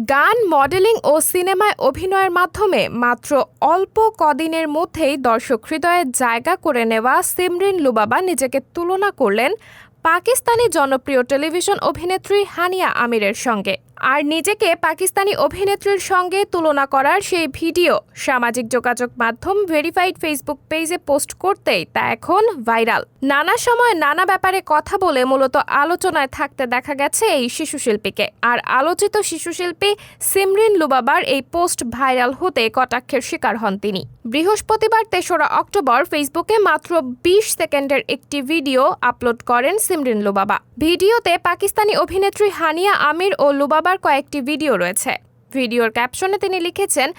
গান, মডেলিং ও সিনেমায় অভিনয়ের মাধ্যমে মাত্র অল্প কদিনের মধ্যেই দর্শক হৃদয়ে জায়গা করে নেওয়া সিমরিন লুবাবা নিজেকে তুলনা করলেন পাকিস্তানি জনপ্রিয় টেলিভিশন অভিনেত্রী হানিয়া আমিরের সঙ্গে। আর নিজেকে পাকিস্তানি অভিনেত্রীর সঙ্গে তুলনা করার সেই ভিডিও সামাজিক যোগাযোগ মাধ্যম ভেরিফাইড ফেসবুক পেজে পোস্ট করতেই তা এখন ভাইরাল। নানা সময় নানা ব্যাপারে কথা বলে মূলত আলোচনায় থাকতে দেখা গেছে এই শিশুশিল্পীকে। আর আলোচিত শিশুশিল্পী সিমরিন লুবাবার এই পোস্ট ভাইরাল হতে কটাক্ষের শিকার হন তিনি। বৃহস্পতিবার ৩রা অক্টোবর ফেসবুকে মাত্র ২০ সেকেন্ডের একটি ভিডিও আপলোড করেন সিমরিন লুবাবা। ভিডিওতে পাকিস্তানি অভিনেত্রী হানিয়া আমির ও লুবাবার কয়েকটি ভিডিও রয়েছে। ভিডিওর ক্যাপশনে তিনি লিখেছেন,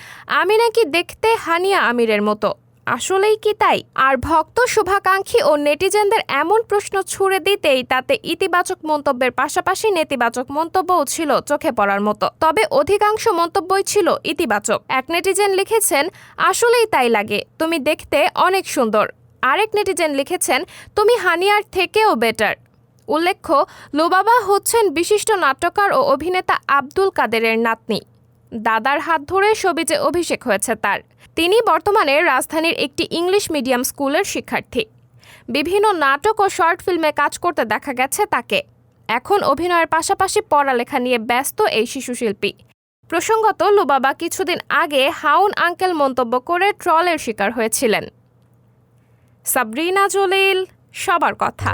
আমি নাকি দেখতে হানিয়া আমিরের মতো, আসলেই কি তাই? আর ভক্ত, শুভাকাঙ্ক্ষী ও নেটিজেনদের এমন প্রশ্ন ছুড়ে দিতেই তাতে ইতিবাচক মন্তব্যের পাশাপাশি নেতিবাচক মন্তব্যও ছিল চোখে পড়ার মতো। তবে অধিকাংশ মন্তব্যই ছিল ইতিবাচক। এক নেটিজেন লিখেছেন, আসলেই তাই লাগে, তুমি দেখতে অনেক সুন্দর। আরেক নেটিজেন লিখেছেন, তুমি হানিয়ার থেকেও বেটার। উল্লেখ্য, লুবাবা হচ্ছেন বিশিষ্ট নাট্যকার ও অভিনেতা আব্দুল কাদেরের নাতনি। দাদার হাত ধরে শোবিজে অভিষেক হয়েছে তার। তিনি বর্তমানে রাজধানীর একটি ইংলিশ মিডিয়াম স্কুলের শিক্ষার্থী। বিভিন্ন নাটক ও শর্ট ফিল্মে কাজ করতে দেখা গেছে তাকে। এখন অভিনয়ের পাশাপাশি পড়ালেখা নিয়ে ব্যস্ত এই শিশুশিল্পী। প্রসঙ্গত, লুবাবা কিছুদিন আগে হাউন আঙ্কেল মন্তব্য করে ট্রলের শিকার হয়েছিলেন। সাবরিনা জলিল, সবার কথা।